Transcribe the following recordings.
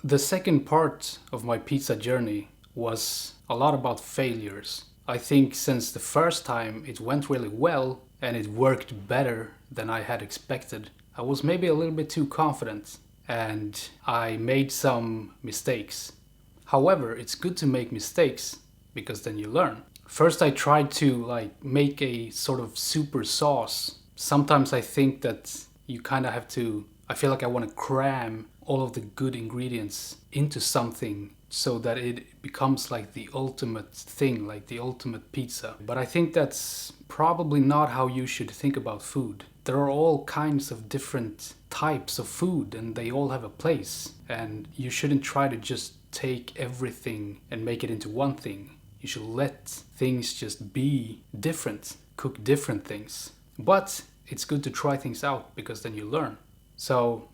The second part of my pizza journey was a lot about failures. I think since the first time it went really well and it worked better than I had expected, I was maybe a little bit too confident and I made some mistakes. However, it's good to make mistakes because then you learn. First I tried to make a sort of super sauce. Sometimes I think that you kind of have to, I feel like I want to cram all of the good ingredients into something so that it becomes like the ultimate thing, like the ultimate pizza. But I think that's probably not how you should think about food. There are all kinds of different types of food and they all have a place. And you shouldn't try to just take everything and make it into one thing. You should let things just be different, cook different things. But it's good to try things out because then you learn. So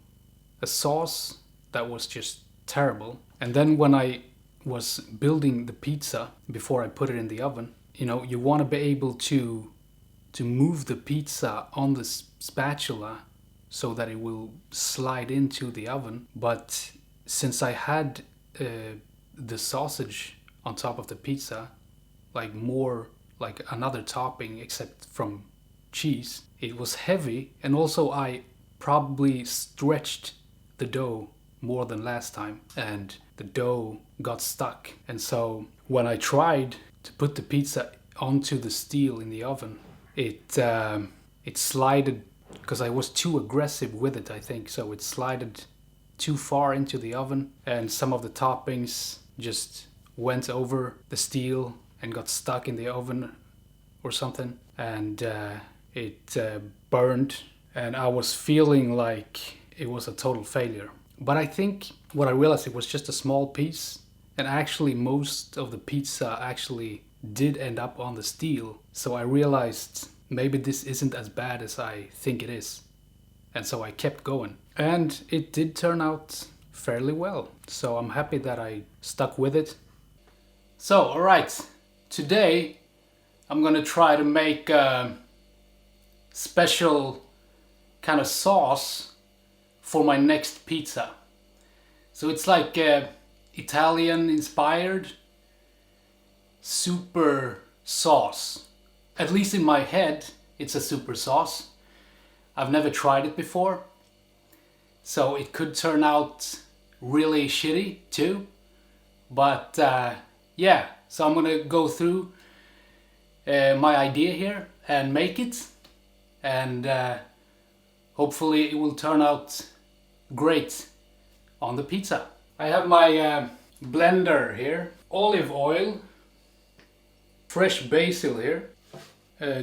a sauce that was just terrible. And then when I was building the pizza before I put it in the oven, you want to be able to move the pizza on the spatula so that it will slide into the oven. But since I had the sausage on top of the pizza, like more like another topping except from cheese, it was heavy, and also I probably stretched the dough more than last time and the dough got stuck. And so when I tried to put the pizza onto the steel in the oven, it slided because I was too aggressive with it, I think. So it slided too far into the oven and some of the toppings just went over the steel and got stuck in the oven or something, and it burned, and I was feeling like it was a total failure. But I think what I realized, it was just a small piece, and actually most of the pizza actually did end up on the steel. So I realized maybe this isn't as bad as I think it is. And so I kept going. And it did turn out fairly well. So I'm happy that I stuck with it. So, alright. Today I'm gonna try to make a special kind of sauce for my next pizza. So it's like Italian inspired super sauce. At least in my head it's a super sauce. I've never tried it before, so it could turn out really shitty too. But yeah, so I'm gonna go through my idea here and make it, and hopefully it will turn out great on the pizza. I have my blender here, olive oil, fresh basil here,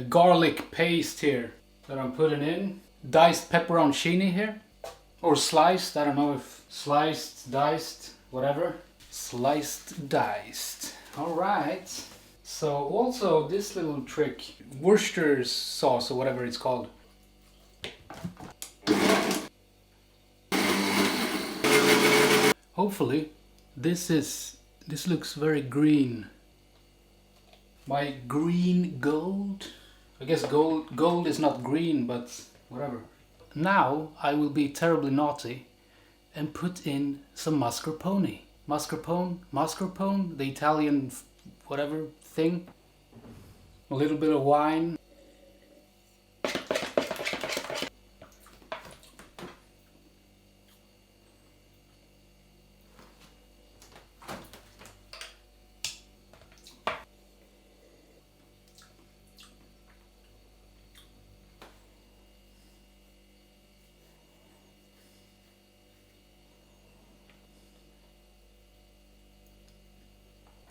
garlic paste here that I'm putting in, diced pepperoncini here, or sliced, I don't know if sliced, diced, whatever. Sliced, diced. Alright. So also this little trick, Worcestershire sauce or whatever it's called. Hopefully this looks very green. My green gold? I guess gold is not green, but whatever. Now I will be terribly naughty and put in some mascarpone. Mascarpone, the Italian whatever thing. A little bit of wine.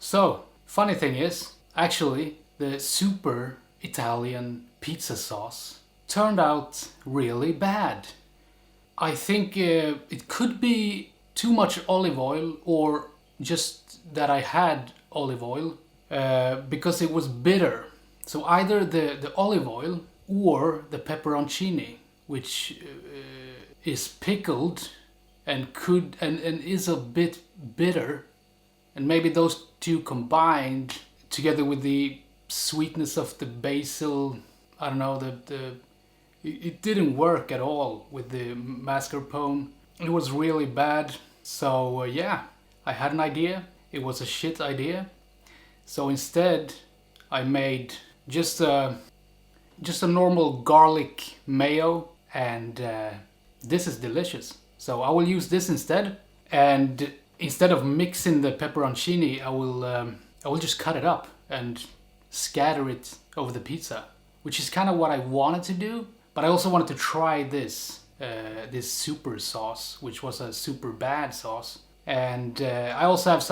So, funny thing is, actually, the super Italian pizza sauce turned out really bad. I think it could be too much olive oil, or just that I had olive oil, because it was bitter. So either the olive oil or the pepperoncini, which is pickled and is a bit bitter. And maybe those two combined together with the sweetness of the basil, I don't know, it didn't work at all with the mascarpone. It was really bad. So yeah, I had an idea. It was a shit idea. So instead, I made just a normal garlic mayo, and this is delicious. So I will use this instead. And instead of mixing the pepperoncini, I will just cut it up and scatter it over the pizza, which is kind of what I wanted to do. But I also wanted to try this super sauce, which was a super bad sauce. And I also have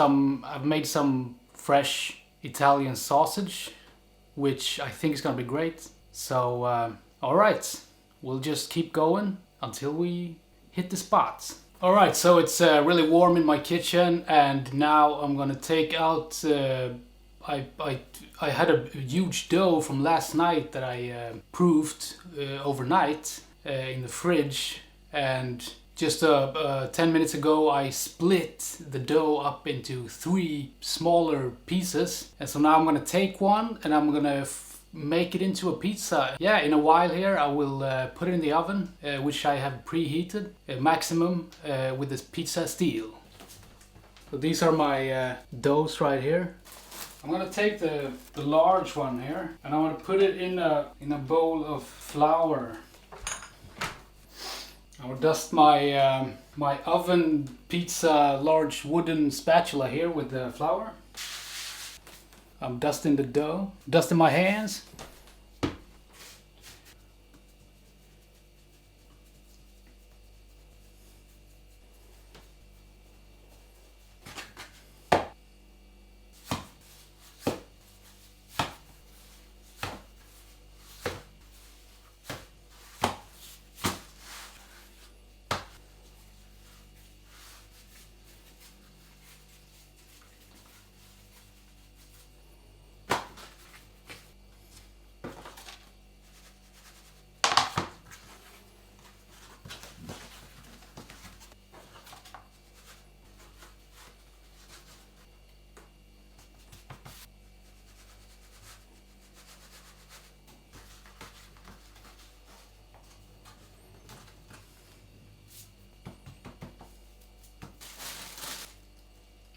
I've made some fresh Italian sausage, which I think is gonna be great. So, alright, we'll just keep going until we hit the spots. Alright, so it's really warm in my kitchen, and now I'm gonna take out, I had a huge dough from last night that I proofed overnight in the fridge, and just 10 minutes ago I split the dough up into 3 smaller pieces. And so now I'm gonna take one and I'm gonna make it into a pizza. Yeah, in a while here I will put it in the oven, which I have preheated maximum with this pizza steel. So these are my doughs right here. I'm gonna take the large one here, and I'm gonna put it in a bowl of flour. I will dust my my oven pizza large wooden spatula here with the flour. I'm dusting the dough, dusting my hands.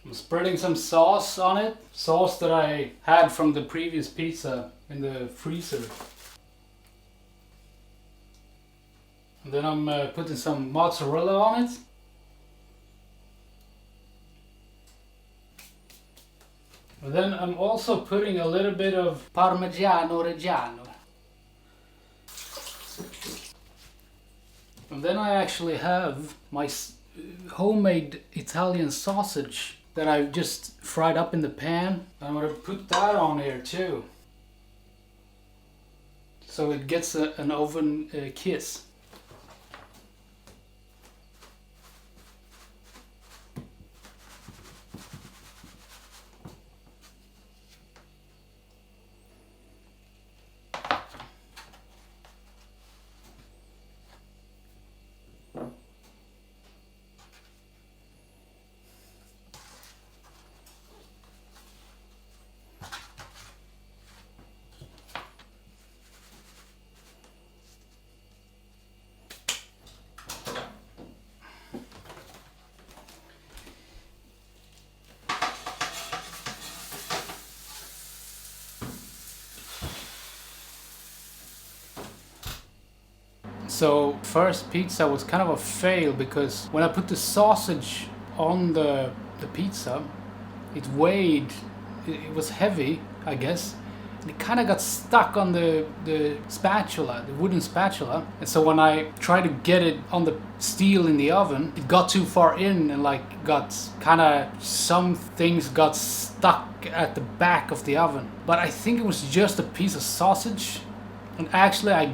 I'm spreading some sauce on it, sauce that I had from the previous pizza in the freezer. And then I'm putting some mozzarella on it. And then I'm also putting a little bit of Parmigiano Reggiano. And then I actually have my homemade Italian sausage that I've just fried up in the pan. I'm gonna put that on here too, so it gets an oven kiss. So first pizza was kind of a fail, because when I put the sausage on the pizza, it weighed, it was heavy, I guess. And it kind of got stuck on the spatula, the wooden spatula. And so when I tried to get it on the steel in the oven, it got too far in and like got kind of, some things got stuck at the back of the oven. But I think it was just a piece of sausage. And actually I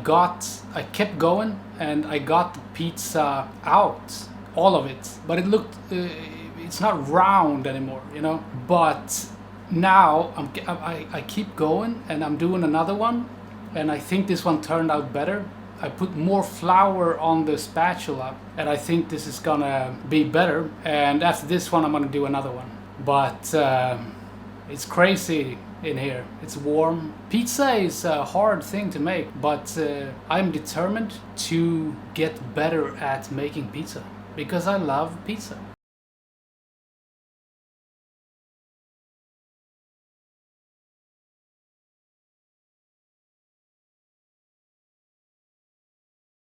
kept going and I got the pizza out, all of it. But it looked, it's not round anymore, you know. But now I keep going and I'm doing another one. And I think this one turned out better. I put more flour on the spatula and I think this is gonna be better. And after this one I'm gonna do another one. But it's crazy in here. It's warm. Pizza is a hard thing to make, but I'm determined to get better at making pizza because I love pizza.